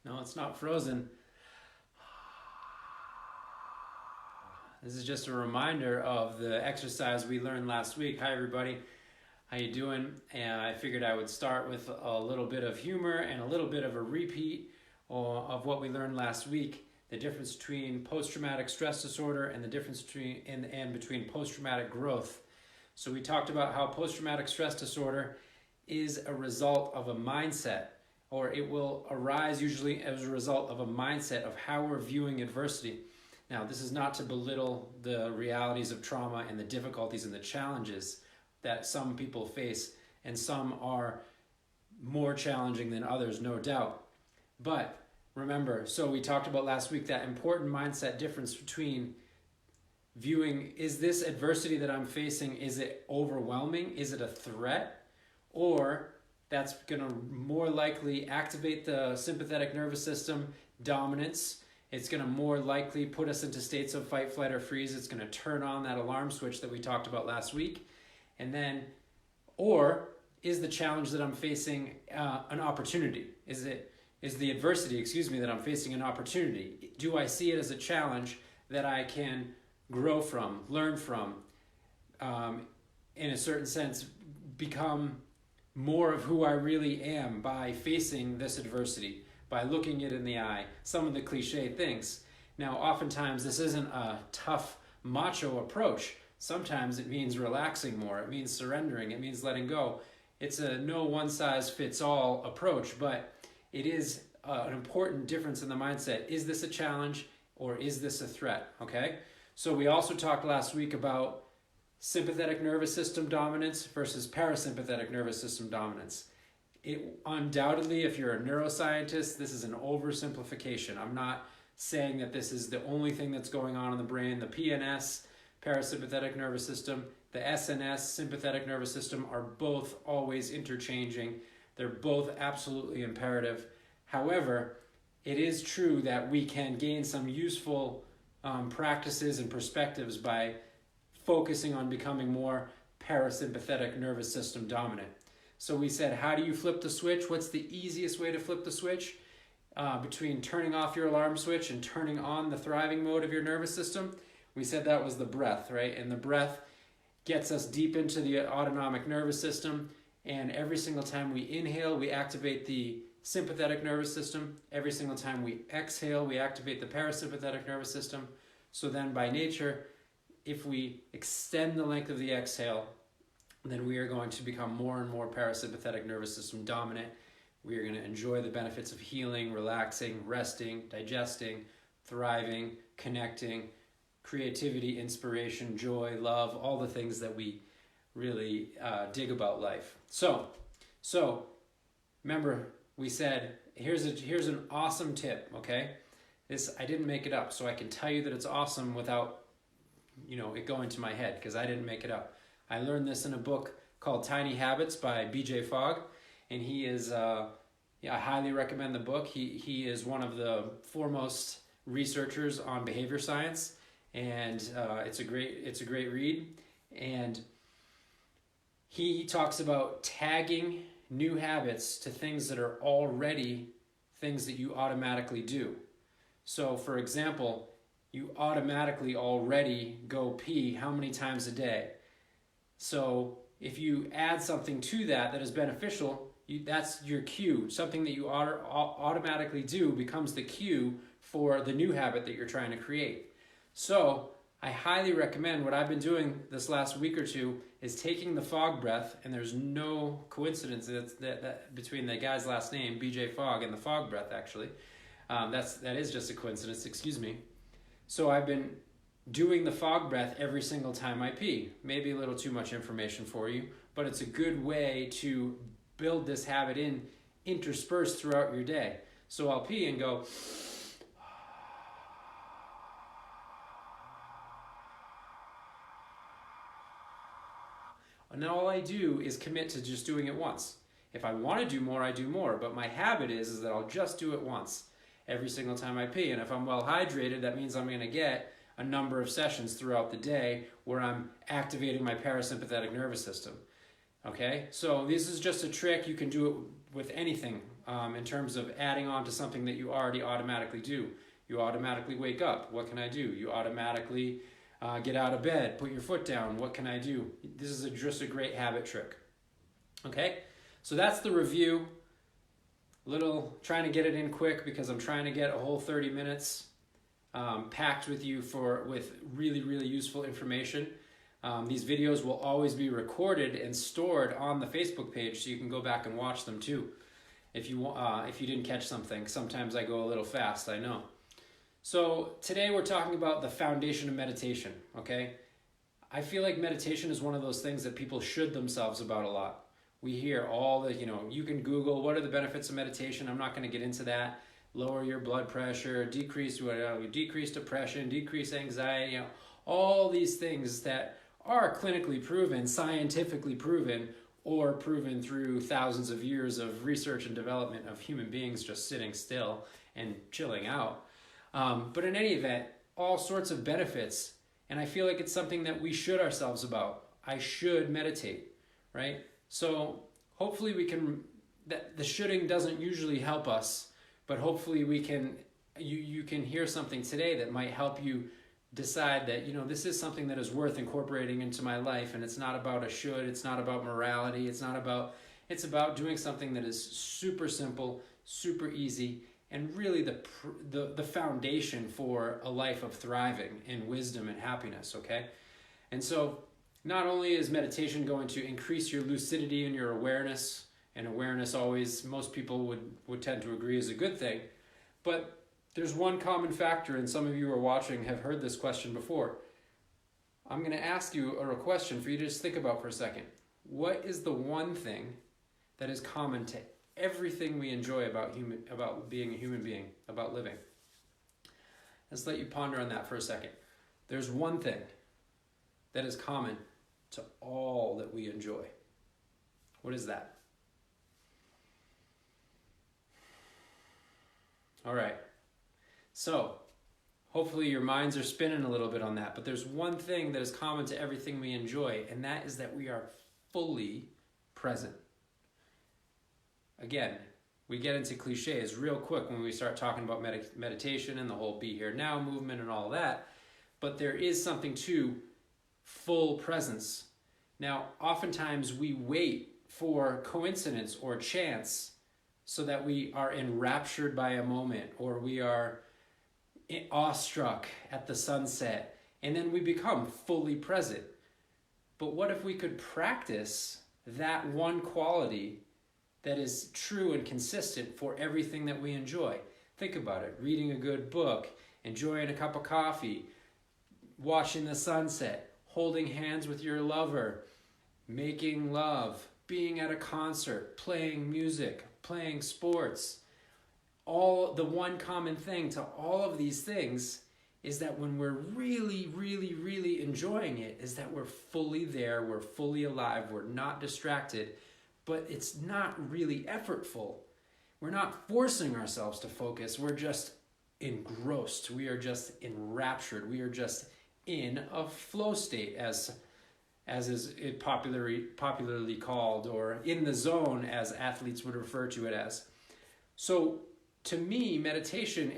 No, it's not frozen. This is just a reminder of the exercise we learned last week. Hi, everybody. How you doing? And I figured I would start with a little bit of humor and a little bit of a repeat of what we learned last week. The difference between post-traumatic stress disorder and the difference between post-traumatic growth. So we talked about how post-traumatic stress disorder is a result of a mindset, or it will arise usually as a result of a mindset of how we're viewing adversity. Now, this is not to belittle the realities of trauma and the difficulties and the challenges that some people face, and some are more challenging than others, no doubt. But remember, so we talked about last week that important mindset difference between viewing, is this adversity that I'm facing, is it overwhelming? Is it a threat? Or that's going to more likely activate the sympathetic nervous system dominance. It's going to more likely put us into states of fight, flight, or freeze. It's going to turn on that alarm switch that we talked about last week. And then, or is the challenge that I'm facing an opportunity? Is the adversity, that I'm facing an opportunity? Do I see it as a challenge that I can grow from, learn from, in a certain sense, become more of who I really am by facing this adversity, by looking it in the eye, some of the cliche things. Now, oftentimes this isn't a tough, macho approach. Sometimes it means relaxing more, it means surrendering, it means letting go. It's a no one-size-fits-all approach, but it is an important difference in the mindset. Is this a challenge or is this a threat, okay? So we also talked last week about sympathetic nervous system dominance versus parasympathetic nervous system dominance. It undoubtedly, if you're a neuroscientist, this is an oversimplification. I'm not saying that this is the only thing that's going on in the brain. The PNS, parasympathetic nervous system, the SNS, sympathetic nervous system, are both always interchanging. They're both absolutely imperative. However, it is true that we can gain some useful practices and perspectives by focusing on becoming more parasympathetic nervous system dominant. So we said, how do you flip the switch? What's the easiest way to flip the switch? Between turning off your alarm switch and turning on the thriving mode of your nervous system? We said that was the breath, right? And the breath gets us deep into the autonomic nervous system. And every single time we inhale, we activate the sympathetic nervous system. Every single time we exhale, we activate the parasympathetic nervous system. So then by nature, if we extend the length of the exhale, then we are going to become more and more parasympathetic nervous system dominant. We are going to enjoy the benefits of healing, relaxing, resting, digesting, thriving, connecting, creativity, inspiration, joy, love, all the things that we really dig about life. So remember, we said, here's an awesome tip, okay? I didn't make it up, so I can tell you that it's awesome without it going to my head, because I didn't make it up. I learned this in a book called Tiny Habits by B.J. Fogg, and he is, I highly recommend the book. He is one of the foremost researchers on behavior science, and it's a great read. And he talks about tagging new habits to things that are already things that you automatically do. So, for example, you automatically already go pee how many times a day? So if you add something to that is beneficial, that's your cue. Something that you automatically do becomes the cue for the new habit that you're trying to create. So I highly recommend, what I've been doing this last week or two is taking the fog breath, and there's no coincidence that between the guy's last name, B.J. Fogg, and the fog breath, actually. That is just a coincidence, excuse me. So I've been doing the fog breath every single time I pee. Maybe a little too much information for you, but it's a good way to build this habit interspersed throughout your day. So I'll pee and go, and all I do is commit to just doing it once. If I want to do more, I do more, but my habit is that I'll just do it once every single time I pee. And if I'm well hydrated, that means I'm going to get a number of sessions throughout the day where I'm activating my parasympathetic nervous system. Okay, so this is just a trick. You can do it with anything. in terms of adding on to something that you already automatically do. You automatically wake up. What can I do? You automatically get out of bed, put your foot down. What can I do? This is just a great habit trick. Okay, so that's the review. Trying to get it in quick because I'm trying to get a whole 30 minutes packed with you with really, really useful information. These videos will always be recorded and stored on the Facebook page, so you can go back and watch them too. If you didn't catch something, sometimes I go a little fast, I know. So today we're talking about the foundation of meditation, okay? I feel like meditation is one of those things that people should themselves about a lot. We hear all the, you can Google, what are the benefits of meditation? I'm not going to get into that. Lower your blood pressure, decrease depression, decrease anxiety, all these things that are clinically proven, scientifically proven, or proven through thousands of years of research and development of human beings just sitting still and chilling out. But in any event, all sorts of benefits, and I feel like it's something that we should ourselves about. I should meditate, right? So hopefully the shoulding doesn't usually help us, but hopefully you can hear something today that might help you decide that, this is something that is worth incorporating into my life, and it's not about a should, it's not about morality, it's about doing something that is super simple, super easy, and really the foundation for a life of thriving in wisdom and happiness, okay? And so not only is meditation going to increase your lucidity and your awareness, and awareness always, most people would tend to agree is a good thing, but there's one common factor, and some of you who are watching have heard this question before. I'm going to ask you a question for you to just think about for a second. What is the one thing that is common to everything we enjoy about being a human being, about living? Let's let you ponder on that for a second. There's one thing that is common to all that we enjoy. What is that? All right. So, hopefully your minds are spinning a little bit on that, but there's one thing that is common to everything we enjoy, and that is that we are fully present. Again, we get into cliches real quick when we start talking about meditation and the whole be here now movement and all that, but there is something to full presence. Now, oftentimes we wait for coincidence or chance so that we are enraptured by a moment, or we are awestruck at the sunset, and then we become fully present. But what if we could practice that one quality that is true and consistent for everything that we enjoy? Think about it. Reading a good book, enjoying a cup of coffee, watching the sunset, holding hands with your lover, making love, being at a concert, playing music, playing sports. All the one common thing to all of these things is that when we're really, really, really enjoying it, is that we're fully there, we're fully alive, we're not distracted, but it's not really effortful. We're not forcing ourselves to focus, we're just engrossed, we are just enraptured, we are just in a flow state, as is it popularly called, or in the zone as athletes would refer to it as. So to me, meditation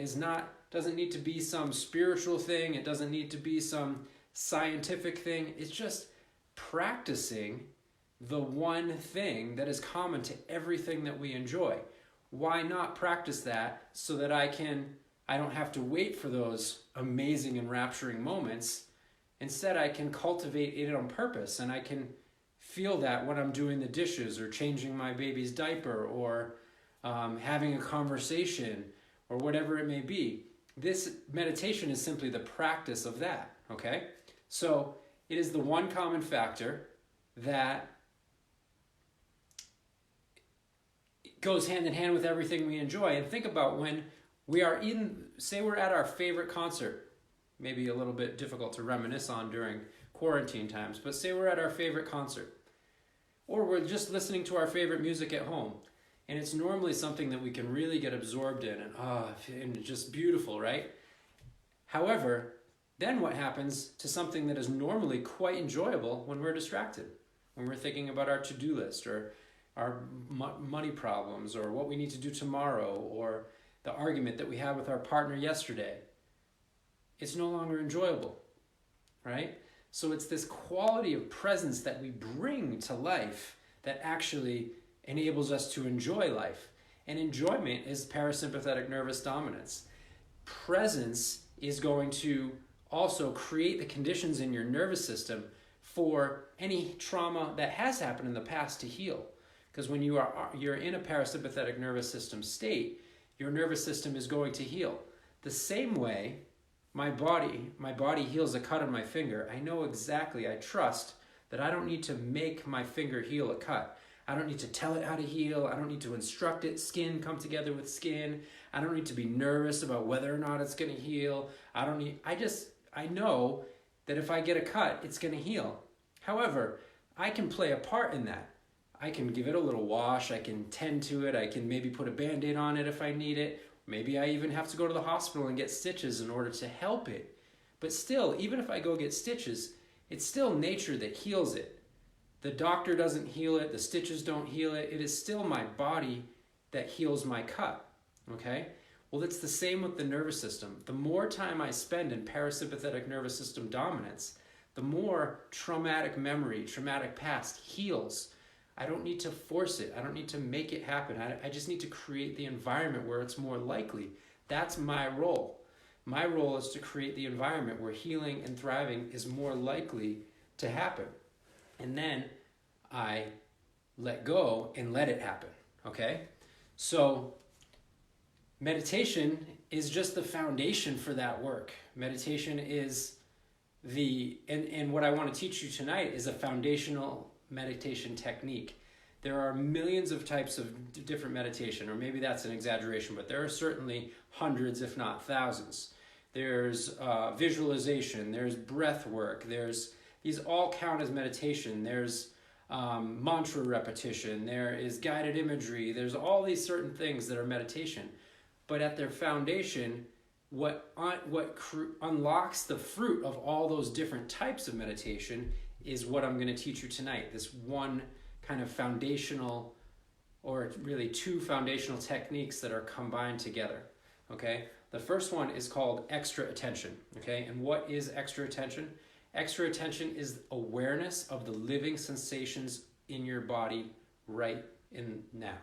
doesn't need to be some spiritual thing. It doesn't need to be some scientific thing. It's just practicing the one thing that is common to everything that we enjoy. Why not practice that so that I don't have to wait for those amazing, enrapturing moments. Instead, I can cultivate it on purpose, and I can feel that when I'm doing the dishes or changing my baby's diaper or having a conversation or whatever it may be. This meditation is simply the practice of that, okay? So it is the one common factor that goes hand in hand with everything we enjoy. And think about when we are say we're at our favorite concert, maybe a little bit difficult to reminisce on during quarantine times, but say we're at our favorite concert, or we're just listening to our favorite music at home. And it's normally something that we can really get absorbed in, and just beautiful, right? However, then what happens to something that is normally quite enjoyable when we're distracted? When we're thinking about our to-do list, or our money problems, or what we need to do tomorrow, or the argument that we had with our partner yesterday, it's no longer enjoyable, right? So it's this quality of presence that we bring to life that actually enables us to enjoy life. And enjoyment is parasympathetic nervous dominance. Presence is going to also create the conditions in your nervous system for any trauma that has happened in the past to heal. Because when you're in a parasympathetic nervous system state, your nervous system is going to heal. The same way my body heals a cut on my finger, I know exactly, I trust that I don't need to make my finger heal a cut. I don't need to tell it how to heal. I don't need to instruct it. Skin come together with skin. I don't need to be nervous about whether or not it's going to heal. I know that if I get a cut, it's going to heal. However, I can play a part in that. I can give it a little wash. I can tend to it. I can maybe put a Band-Aid on it if I need it. Maybe I even have to go to the hospital and get stitches in order to help it. But still, even if I go get stitches, it's still nature that heals it. The doctor doesn't heal it. The stitches don't heal it. It is still my body that heals my cut, okay? Well, it's the same with the nervous system. The more time I spend in parasympathetic nervous system dominance, the more traumatic memory, traumatic past heals. I don't need to force it. I don't need to make it happen. I just need to create the environment where it's more likely. That's my role. My role is to create the environment where healing and thriving is more likely to happen. And then I let go and let it happen, okay? So meditation is just the foundation for that work. Meditation is and what I want to teach you tonight is a foundational meditation technique. There are millions of types of different meditation, or maybe that's an exaggeration, but there are certainly hundreds, if not thousands. There's visualization, there's breath work, these all count as meditation. There's mantra repetition, there is guided imagery, there's all these certain things that are meditation. But at their foundation, what unlocks the fruit of all those different types of meditation is what I'm going to teach you tonight. This one kind of foundational, or really two foundational techniques that are combined together, okay? The first one is called extra attention, okay? And what is extra attention? Extra attention is awareness of the living sensations in your body right in now,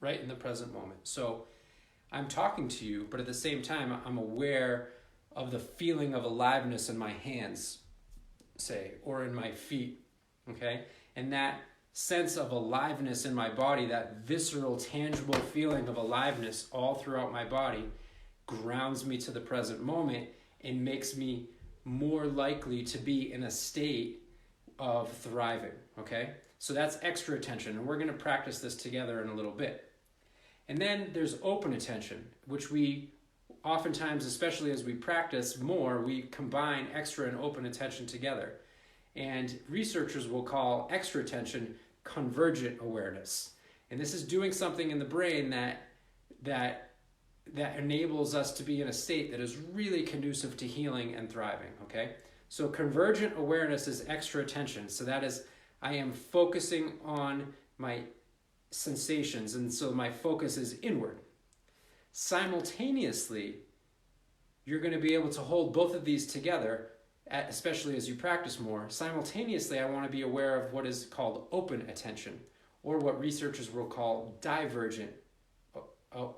right in the present moment. So I'm talking to you, but at the same time, I'm aware of the feeling of aliveness in my hands, say, or in my feet, okay? And that sense of aliveness in my body, that visceral, tangible feeling of aliveness all throughout my body grounds me to the present moment and makes me more likely to be in a state of thriving, okay? So that's extra attention, and we're going to practice this together in a little bit. And then there's open attention, which we oftentimes, especially as we practice more, we combine extra and open attention together. And researchers will call extra attention convergent awareness. And this is doing something in the brain that enables us to be in a state that is really conducive to healing and thriving, okay? So convergent awareness is extra attention. So that is, I am focusing on my sensations, and so my focus is inward. Simultaneously, you're going to be able to hold both of these together, especially as you practice more. Simultaneously, I want to be aware of what is called open attention, or what researchers will call divergent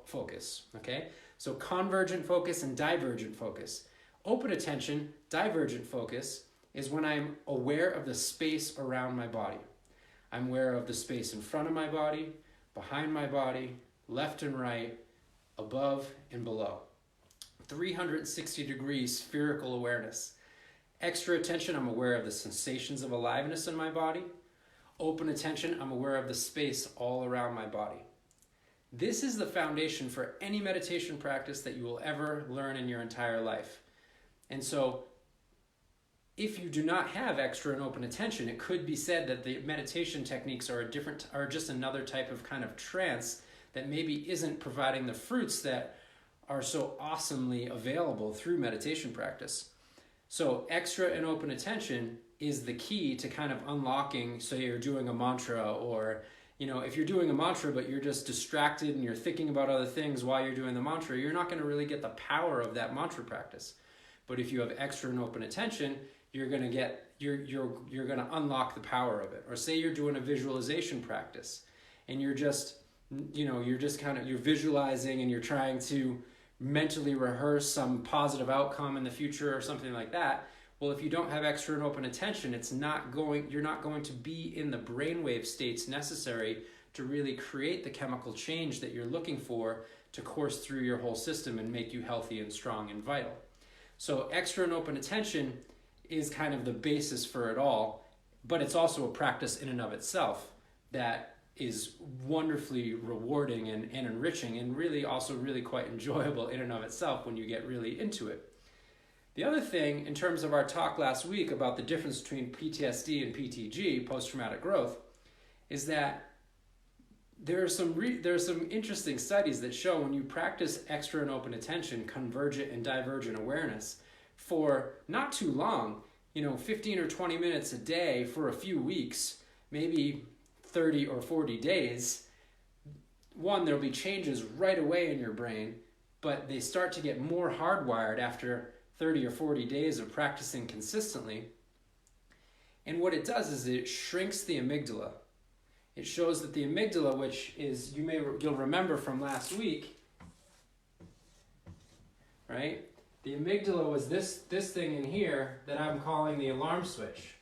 focus, okay? So convergent focus and divergent focus. Open attention, divergent focus, is when I'm aware of the space around my body. I'm aware of the space in front of my body, behind my body, left and right, above and below. 360-degree spherical awareness. Extra attention, I'm aware of the sensations of aliveness in my body. Open attention, I'm aware of the space all around my body. This is the foundation for any meditation practice that you will ever learn in your entire life. And so, if you do not have extra and open attention, it could be said that the meditation techniques are just another type of kind of trance that maybe isn't providing the fruits that are so awesomely available through meditation practice. So extra and open attention is the key to kind of unlocking, so you're doing a mantra or if you're doing a mantra but you're just distracted and you're thinking about other things while you're doing the mantra, you're not going to really get the power of that mantra practice. But if you have extra and open attention, you're going to unlock the power of it. Or say you're doing a visualization practice and you're visualizing and you're trying to mentally rehearse some positive outcome in the future or something like that. Well, if you don't have extra and open attention, you're not going to be in the brainwave states necessary to really create the chemical change that you're looking for to course through your whole system and make you healthy and strong and vital. So extra and open attention is kind of the basis for it all, but it's also a practice in and of itself that is wonderfully rewarding and enriching, and really also really quite enjoyable in and of itself when you get really into it. The other thing, in terms of our talk last week about the difference between PTSD and PTG, post-traumatic growth, is that there are some interesting studies that show when you practice extra and open attention, convergent and divergent awareness for not too long, 15 or 20 minutes a day for a few weeks, maybe 30 or 40 days, there'll be changes right away in your brain, but they start to get more hardwired after 30 or 40 days of practicing consistently. And what it does is it shrinks the amygdala. It shows that the amygdala, which is, you'll remember from last week, right? The amygdala was this thing in here that I'm calling the alarm switch.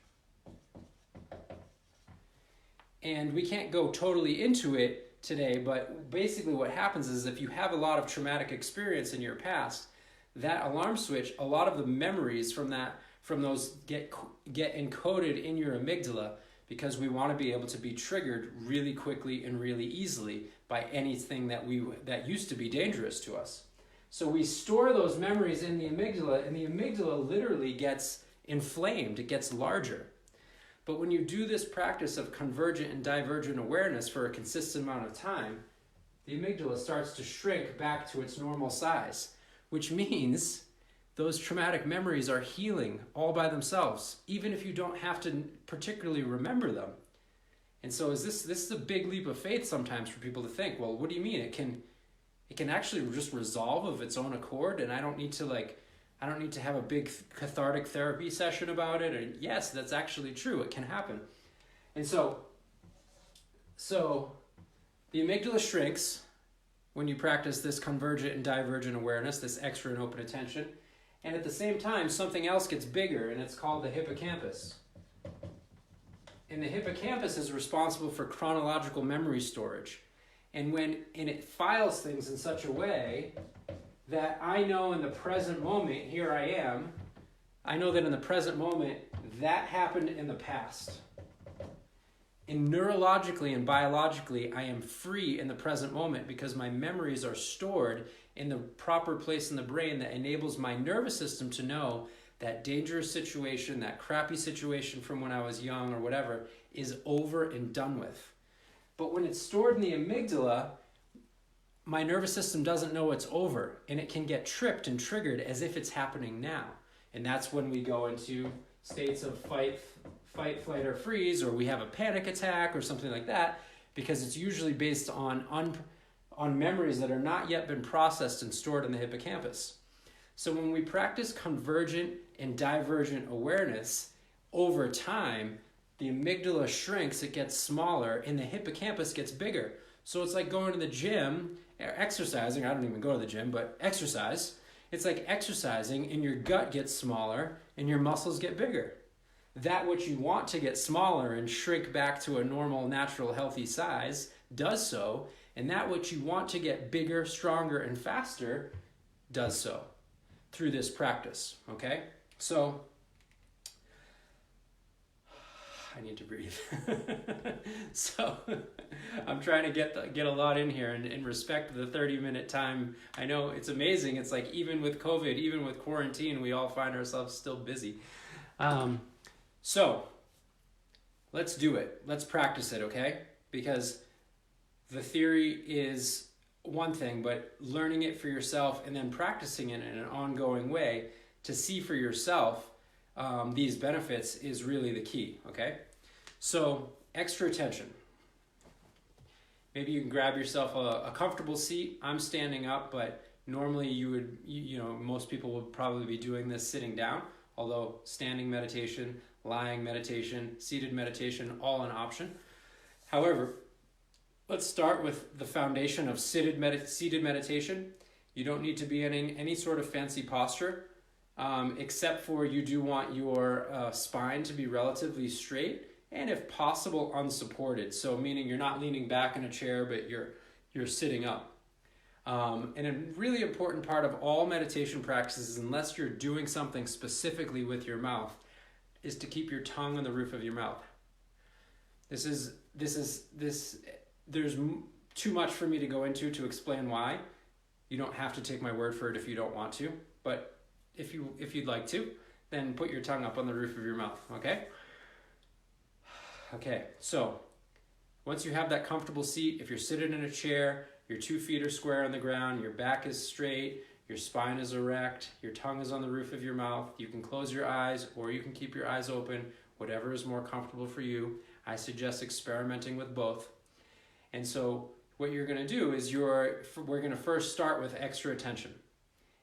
And we can't go totally into it today, but basically what happens is if you have a lot of traumatic experience in your past, that alarm switch, a lot of the memories from those get encoded in your amygdala, because we want to be able to be triggered really quickly and really easily by anything that used to be dangerous to us. So we store those memories in the amygdala, and the amygdala literally gets inflamed, it gets larger. But when you do this practice of convergent and divergent awareness for a consistent amount of time, the amygdala starts to shrink back to its normal size, which means those traumatic memories are healing all by themselves, even if you don't have to particularly remember them. And so this is a big leap of faith sometimes for people to think, well, what do you mean? It can actually just resolve of its own accord, and I don't need to have a big cathartic therapy session about it. And yes, that's actually true. It can happen. And so the amygdala shrinks when you practice this convergent and divergent awareness, this extra and open attention. And at the same time, something else gets bigger, and it's called the hippocampus. And the hippocampus is responsible for chronological memory storage. And it files things in such a way that I know in the present moment, here I am, I know that in the present moment, that happened in the past. And neurologically and biologically, I am free in the present moment because my memories are stored in the proper place in the brain that enables my nervous system to know that dangerous situation, that crappy situation from when I was young or whatever, is over and done with. But when it's stored in the amygdala, my nervous system doesn't know it's over, and it can get tripped and triggered as if it's happening now. And that's when we go into states of fight, flight, or freeze, or we have a panic attack or something like that, because it's usually based on memories that are not yet been processed and stored in the hippocampus. So when we practice convergent and divergent awareness over time, the amygdala shrinks, it gets smaller, and the hippocampus gets bigger. So it's like going to the gym, exercising. I don't even go to the gym, but exercise. It's like exercising, and your gut gets smaller, and your muscles get bigger. That which you want to get smaller and shrink back to a normal, natural, healthy size does so, and that which you want to get bigger, stronger, and faster does so through this practice, okay? So, I need to breathe. So, I'm trying to get a lot in here, and in respect to the 30-minute time, I know it's amazing. It's like even with COVID, even with quarantine, we all find ourselves still busy. So, let's do it. Let's practice it, okay? Because the theory is one thing, but learning it for yourself and then practicing it in an ongoing way to see for yourself these benefits is really the key, okay? So, extra attention. Maybe you can grab yourself a comfortable seat. I'm standing up, but normally most people would probably be doing this sitting down, although standing meditation, lying meditation, seated meditation, all an option. However, let's start with the foundation of seated meditation. You don't need to be in any sort of fancy posture, except for you do want your spine to be relatively straight and, if possible, unsupported. So meaning you're not leaning back in a chair, but you're sitting up. And a really important part of all meditation practices, unless you're doing something specifically with your mouth, is to keep your tongue on the roof of your mouth. There's too much for me to go into to explain why. You don't have to take my word for it if you don't want to, but if you'd like to, then put your tongue up on the roof of your mouth, okay? Okay, so once you have that comfortable seat, if you're sitting in a chair, your 2 feet are square on the ground, your back is straight, your spine is erect, your tongue is on the roof of your mouth, you can close your eyes or you can keep your eyes open, whatever is more comfortable for you. I suggest experimenting with both. And so what you're going to do is we're going to first start with extra attention.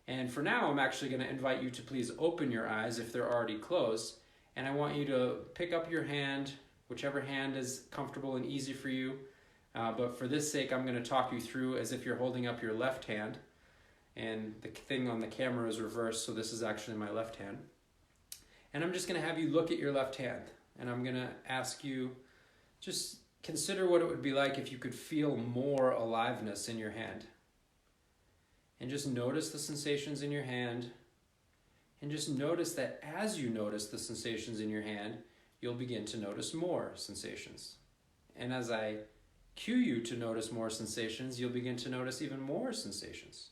And for now, I'm actually going to invite you to please open your eyes if they're already closed. And I want you to pick up your hand, whichever hand is comfortable and easy for you. But for this sake, I'm going to talk you through as if you're holding up your left hand. And the thing on the camera is reversed, so this is actually my left hand. And I'm just going to have you look at your left hand. And I'm going to ask you, just consider what it would be like if you could feel more aliveness in your hand. And just notice the sensations in your hand. And just notice that as you notice the sensations in your hand, you'll begin to notice more sensations. And as I cue you to notice more sensations, you'll begin to notice even more sensations.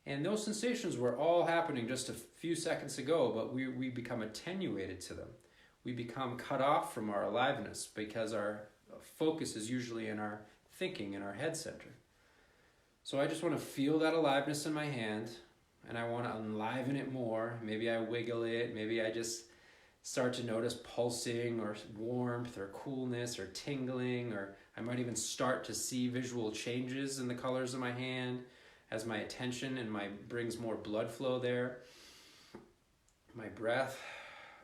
And those sensations were all happening just a few seconds ago, but we become attenuated to them. We become cut off from our aliveness because our focus is usually in our thinking, in our head center. So I just want to feel that aliveness in my hand, and I want to enliven it more. Maybe I wiggle it, maybe I just start to notice pulsing or warmth or coolness or tingling, or I might even start to see visual changes in the colors of my hand as my attention brings more blood flow there. My breath,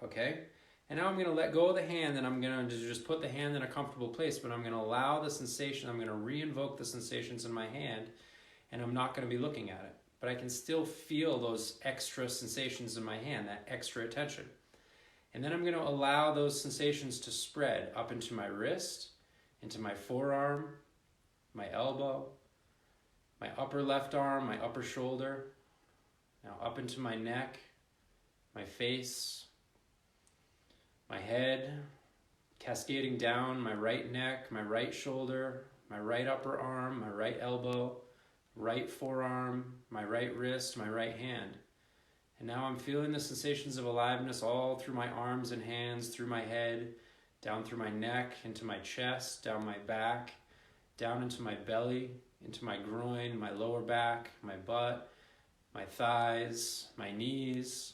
okay? And now I'm going to let go of the hand, and I'm going to just put the hand in a comfortable place, but I'm going to allow the sensation, I'm going to re-invoke the sensations in my hand, and I'm not going to be looking at it. But I can still feel those extra sensations in my hand, that extra attention. And then I'm going to allow those sensations to spread up into my wrist, into my forearm, my elbow, my upper left arm, my upper shoulder, now up into my neck, my face, my head, cascading down my right neck, my right shoulder, my right upper arm, my right elbow, right forearm, my right wrist, my right hand. And now I'm feeling the sensations of aliveness all through my arms and hands, through my head, down through my neck, into my chest, down my back, down into my belly, into my groin, my lower back, my butt, my thighs, my knees,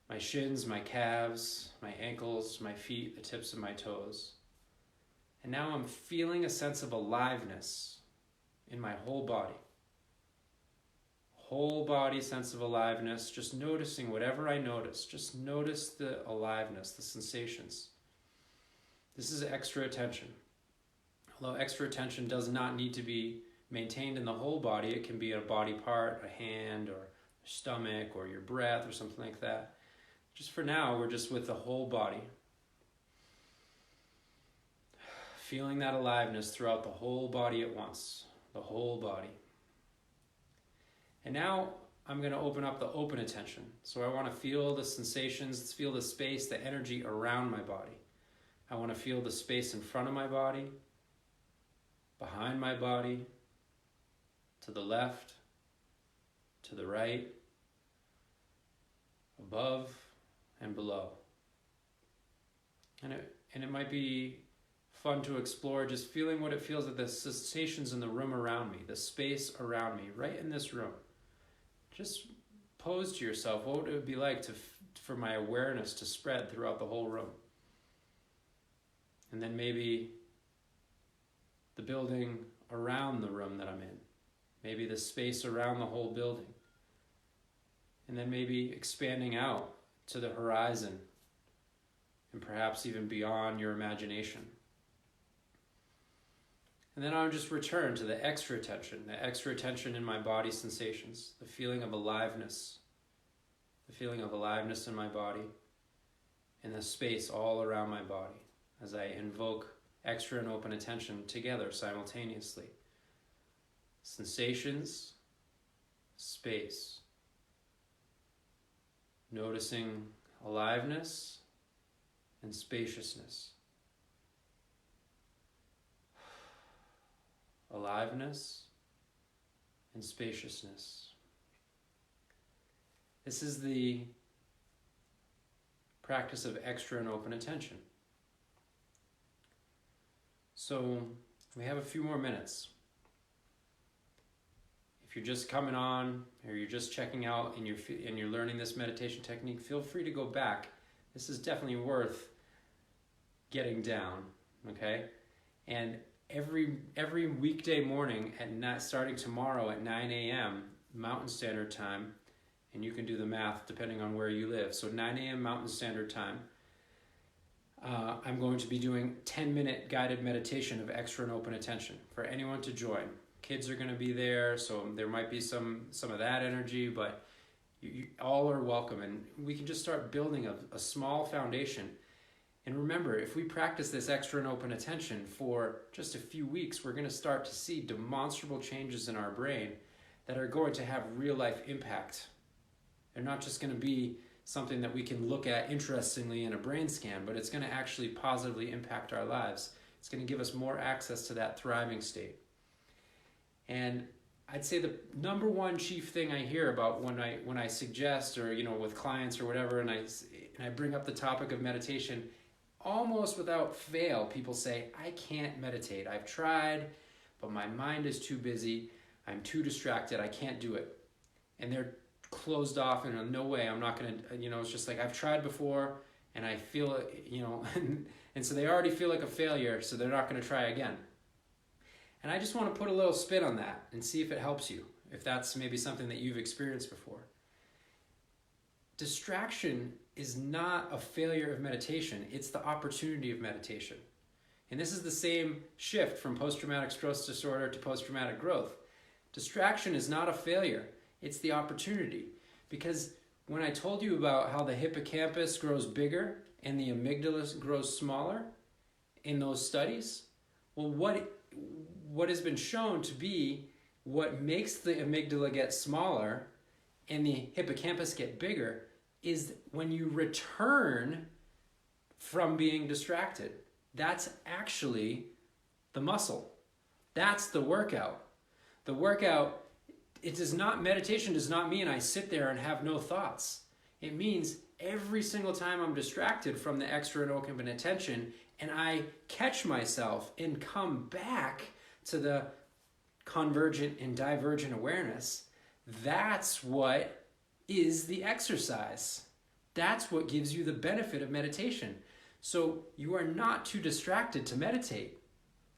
my shins, my calves, my ankles, my feet, the tips of my toes. And now I'm feeling a sense of aliveness in my whole body. Whole body sense of aliveness, just noticing whatever I notice. Just notice the aliveness, the sensations. This is extra attention. Although extra attention does not need to be maintained in the whole body, it can be a body part, a hand or stomach or your breath or something like that. Just for now, we're just with the whole body. Feeling that aliveness throughout the whole body at once. The whole body. And now I'm going to open up the open attention. So I want to feel the sensations, feel the space, the energy around my body. I want to feel the space in front of my body, behind my body, to the left, to the right, above and below. And it might be fun to explore just feeling what it feels like, the sensations in the room around me, the space around me, right in this room. Just pose to yourself, what would it be like for my awareness to spread throughout the whole room? And then maybe the building around the room that I'm in, maybe the space around the whole building, and then maybe expanding out to the horizon and perhaps even beyond your imagination. And then I'll just return to the extra attention in my body sensations, the feeling of aliveness in my body, and the space all around my body as I invoke extra and open attention together simultaneously. Sensations, space. Noticing aliveness and spaciousness. Aliveness and spaciousness. This is the practice of extra and open attention. So we have a few more minutes. If you're just coming on or you're just checking out and you're learning this meditation technique, feel free to go back. This is definitely worth getting down, okay? And every weekday morning starting tomorrow at 9 a.m. Mountain Standard Time, and you can do the math depending on where you live. So 9 a.m. Mountain Standard Time, I'm going to be doing 10-minute guided meditation of extra and open attention for anyone to join. Kids are going to be there, so there might be some of that energy, but you all are welcome, and we can just start building a small foundation. And remember, if we practice this extra and open attention for just a few weeks, we're going to start to see demonstrable changes in our brain that are going to have real life impact. They're not just going to be something that we can look at interestingly in a brain scan, but it's going to actually positively impact our lives. It's going to give us more access to that thriving state. And I'd say the number one chief thing I hear about when I suggest, or with clients or whatever, and I bring up the topic of meditation, almost without fail, people say, I can't meditate. I've tried, but my mind is too busy. I'm too distracted. I can't do it. And they're closed off and no way, I'm not going to, it's just like, I've tried before and I feel it, and so they already feel like a failure, so they're not going to try again. And I just want to put a little spin on that and see if it helps you, if that's maybe something that you've experienced before. Distraction is not a failure of meditation, it's the opportunity of meditation. And this is the same shift from post-traumatic stress disorder to post-traumatic growth. Distraction is not a failure, it's the opportunity. Because when I told you about how the hippocampus grows bigger and the amygdala grows smaller in those studies, well, what has been shown to be what makes the amygdala get smaller and the hippocampus get bigger is when you return from being distracted. That's actually the muscle. That's the workout. The workout, meditation does not mean I sit there and have no thoughts. It means every single time I'm distracted from the extra and open attention and I catch myself and come back to the convergent and divergent awareness, that's what is the exercise. That's what gives you the benefit of meditation. So you are not too distracted to meditate.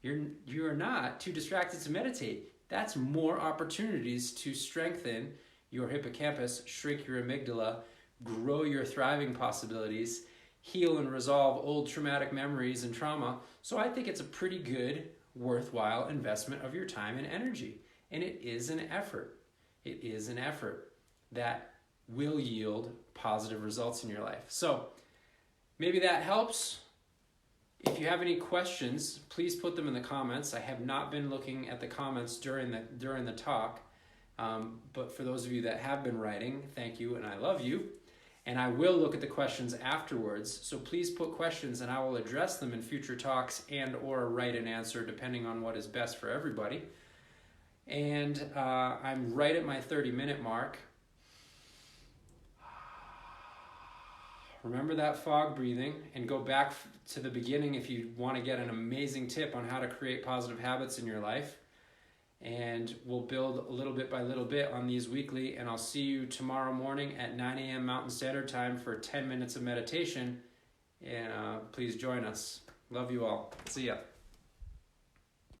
You are not too distracted to meditate. That's more opportunities to strengthen your hippocampus, shrink your amygdala, grow your thriving possibilities, heal and resolve old traumatic memories and trauma. So I think it's a pretty good, worthwhile investment of your time and energy. And it is an effort. It is an effort that will yield positive results in your life. So maybe that helps. If you have any questions, please put them in the comments. I have not been looking at the comments during the talk, but for those of you that have been writing, thank you and I love you. And I will look at the questions afterwards, so please put questions and I will address them in future talks and or write an answer depending on what is best for everybody. And I'm right at my 30-minute mark. Remember that fog breathing and go back to the beginning if you want to get an amazing tip on how to create positive habits in your life. And we'll build a little bit by little bit on these weekly, and I'll see you tomorrow morning at 9 a.m. Mountain Standard Time for 10 minutes of meditation. And please join us. Love you all. See ya.